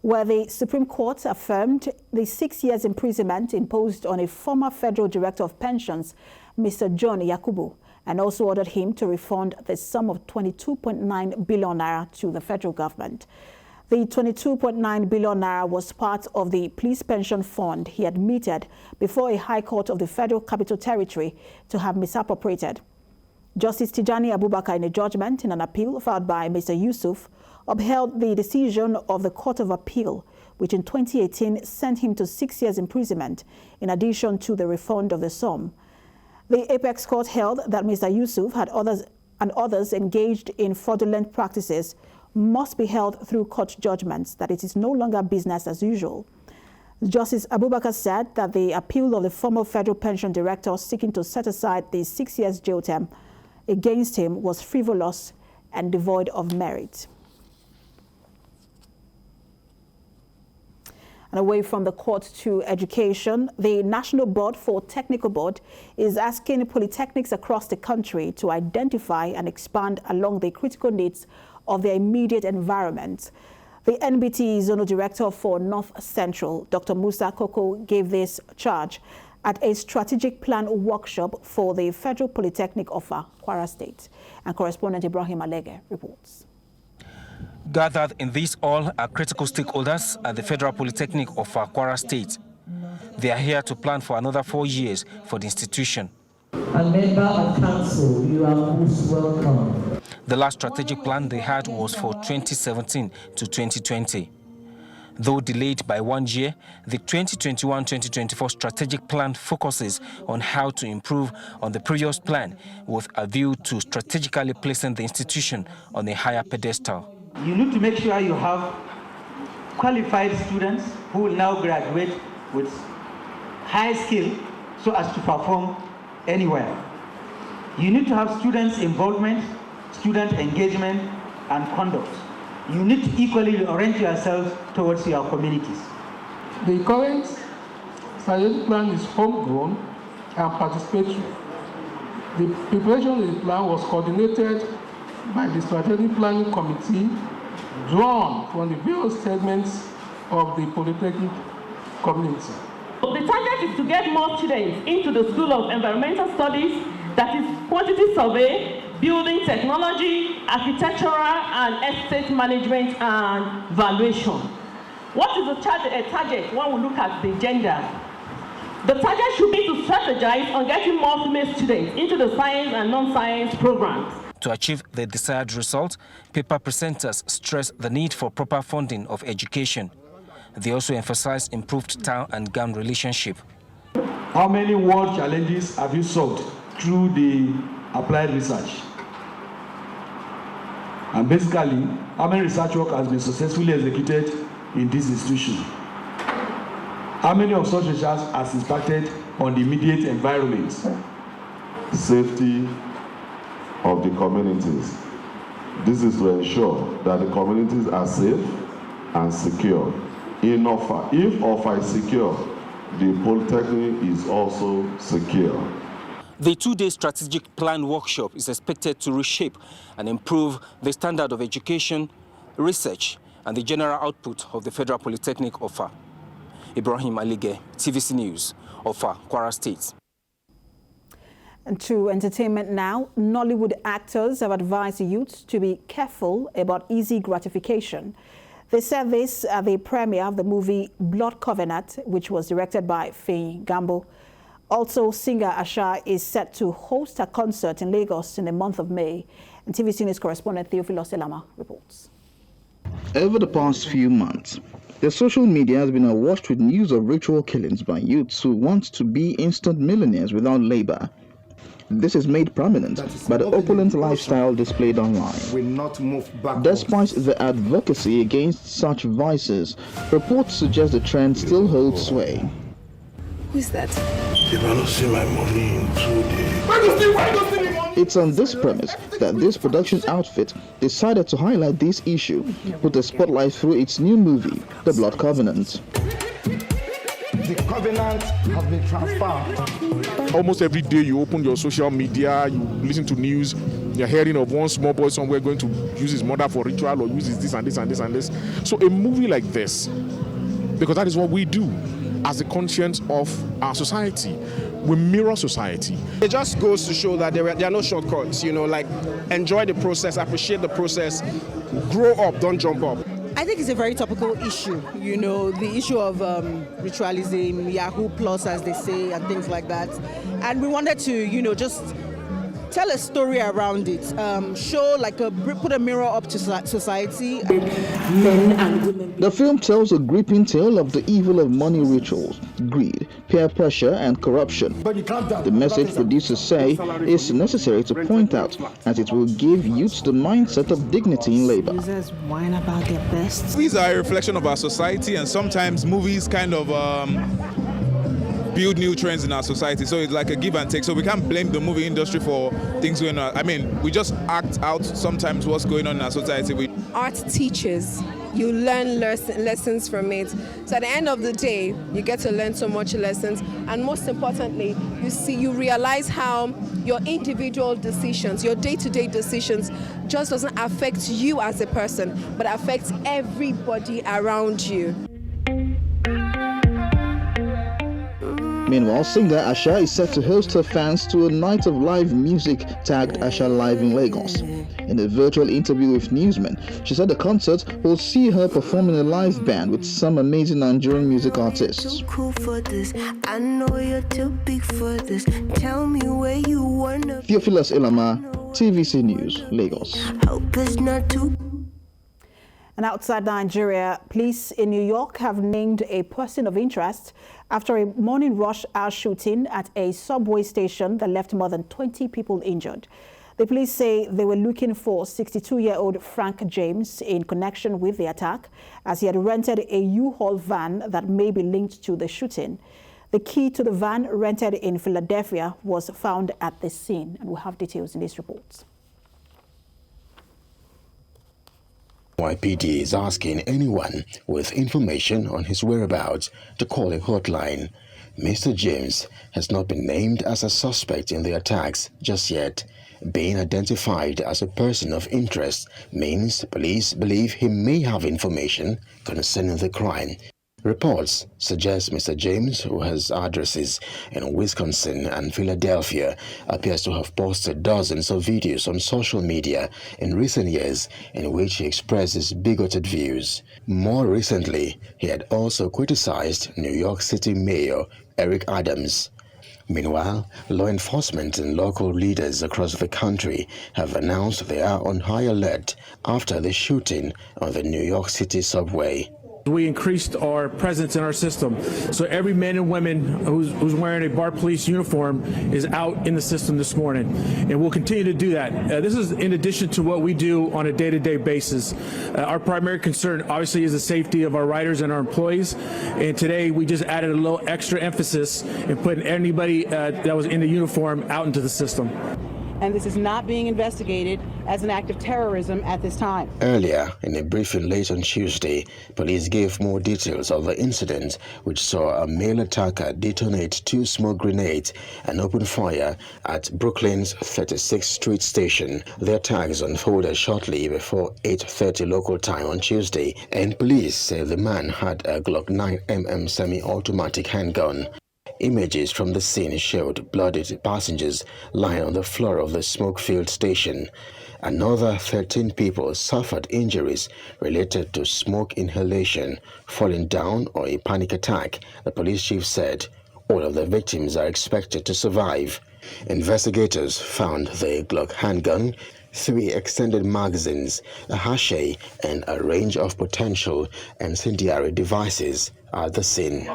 where the Supreme Court affirmed the 6 years imprisonment imposed on a former Federal Director of Pensions, Mr. John Yakubu, and also ordered him to refund the sum of 22.9 billion naira to the federal government. The 22.9 billion naira was part of the police pension fund he admitted before a High Court of the Federal Capital Territory to have misappropriated. Justice Tijani Abubakar, in a judgment in an appeal filed by Mr. Yusuf, upheld the decision of the Court of Appeal, which in 2018 sent him to 6 years imprisonment, in addition to the refund of the sum. The Apex Court held that Mr. Yusuf and others engaged in fraudulent practices must be held through court judgments, that it is no longer business as usual. Justice Abubakar said that the appeal of the former federal pension director seeking to set aside the 6 years jail term against him was frivolous and devoid of merit. And away from the court to education, the National Board for Technical Board is asking polytechnics across the country to identify and expand along the critical needs of their immediate environment. The NBT Zonal Director for North Central, Dr. Musa Koko, gave this charge at a strategic plan workshop for the Federal Polytechnic of Kwara State. And correspondent Ibrahim Alege reports. Gathered in this hall are critical stakeholders at the Federal Polytechnic of Kwara State. They are here to plan for another 4 years for the institution. And member of council, you are most welcome. The last strategic plan they had was for 2017 to 2020. Though delayed by 1 year, the 2021-2024 strategic plan focuses on how to improve on the previous plan with a view to strategically placing the institution on a higher pedestal. You need to make sure you have qualified students who will now graduate with high skill so as to perform anywhere. You need to have students' involvement, student engagement, and conduct. You need to equally orient yourselves towards your communities. The current strategic plan is homegrown and participatory. The preparation of the plan was coordinated by the Strategic Planning Committee, drawn from the various segments of the Polytechnic community. The target is to get more students into the School of Environmental Studies, that is quantity survey, building technology, architectural and estate management and valuation. What is the target when we look at the gender? The target should be to strategize on getting more female students into the science and non-science programs. To achieve the desired result, paper presenters stress the need for proper funding of education. They also emphasize improved town and gown relationship. How many world challenges have you solved through the applied research? And basically, how many research work has been successfully executed in this institution? How many of such research has impacted on the immediate environment? Safety of the communities. This is to ensure that the communities are safe and secure. If OFA is secure, the Polytechnic is also secure. The two-day strategic plan workshop is expected to reshape and improve the standard of education, research, and the general output of the Federal Polytechnic OFA. Ibrahim Alige, TVC News, OFA, Kwara State. And to entertainment now, Nollywood actors have advised youths to be careful about easy gratification. They said this at the premiere of the movie Blood Covenant, which was directed by Faye Gambo. Also, singer Asha is set to host a concert in Lagos in the month of May. And TVC News correspondent Theophilus Elama reports. Over the past few months, the social media has been awash with news of ritual killings by youths who want to be instant millionaires without labor. This is made prominent by the opulent lifestyle displayed online. Despite the advocacy against such vices, reports suggest the trend still holds sway. Who is that? If I don't see my money in 2 days. It's on this premise that this production outfit decided to highlight this issue with a spotlight through its new movie, The Blood Covenant. The covenant has been transferred. Almost every day you open your social media, you listen to news, You're hearing of one small boy somewhere going to use his mother for ritual or uses this and this and this and this. So a movie like this, because that is what we do as the conscience of our society. We mirror society. It just goes to show that there are no shortcuts, like enjoy the process, appreciate the process, grow up, don't jump up. I think it's a very topical issue, the issue of ritualism, Yahoo Plus, as they say, and things like that. And we wanted to, just tell a story around it, put a mirror up to society. Men and women. The film tells a gripping tale of the evil of money rituals, greed, peer pressure, and corruption. The message producers say is necessary to point out, as it will give youths the mindset of dignity in labor. Users whine about their best. Movies are a reflection of our society, and sometimes movies kind of build new trends in our society, so it's like a give and take. So we can't blame the movie industry for things going on. I mean, we just act out sometimes what's going on in our society. Art teaches. You learn lessons from it. So at the end of the day, you get to learn so much lessons, and most importantly, you realize how your individual decisions, your day-to-day decisions, just doesn't affect you as a person, but affects everybody around you. Meanwhile, singer Asha is set to host her fans to a night of live music tagged Asha Live in Lagos. In a virtual interview with newsmen, she said the concert will see her perform in a live band with some amazing Nigerian music artists. Too cool for this. I know you're too big for this. Tell me where you wanna. Theophilus Ilama, TVC News, Lagos. Hope it's not too. And outside Nigeria, police in New York have named a person of interest after a morning rush hour shooting at a subway station that left more than 20 people injured. The police say they were looking for 62-year-old Frank James in connection with the attack, as he had rented a U-Haul van that may be linked to the shooting. The key to the van rented in Philadelphia was found at the scene, and we'll have details in this report. NYPD is asking anyone with information on his whereabouts to call a hotline. Mr. James has not been named as a suspect in the attacks just yet. Being identified as a person of interest means police believe he may have information concerning the crime. Reports suggest Mr. James, who has addresses in Wisconsin and Philadelphia, appears to have posted dozens of videos on social media in recent years in which he expresses bigoted views. More recently, he had also criticized New York City Mayor Eric Adams. Meanwhile, law enforcement and local leaders across the country have announced they are on high alert after the shooting on the New York City subway. We increased our presence in our system, so every man and woman who's wearing a Bar Police uniform is out in the system this morning, and we'll continue to do that. This is in addition to what we do on a day-to-day basis. Our primary concern obviously is the safety of our riders and our employees, and today we just added a little extra emphasis in putting anybody that was in the uniform out into the system. And this is not being investigated as an act of terrorism at this time. Earlier, in a briefing late on Tuesday, police gave more details of the incident, which saw a male attacker detonate 2 smoke grenades and open fire at Brooklyn's 36th Street station. The attacks unfolded shortly before 8:30 local time on Tuesday, and police say the man had a Glock 9mm semi-automatic handgun. Images from the scene showed bloodied passengers lying on the floor of the smoke-filled station. Another 13 people suffered injuries related to smoke inhalation, falling down, or a panic attack, the police chief said. All of the victims are expected to survive. Investigators found the Glock handgun, 3 extended magazines, a hachet, and a range of potential incendiary devices at the scene.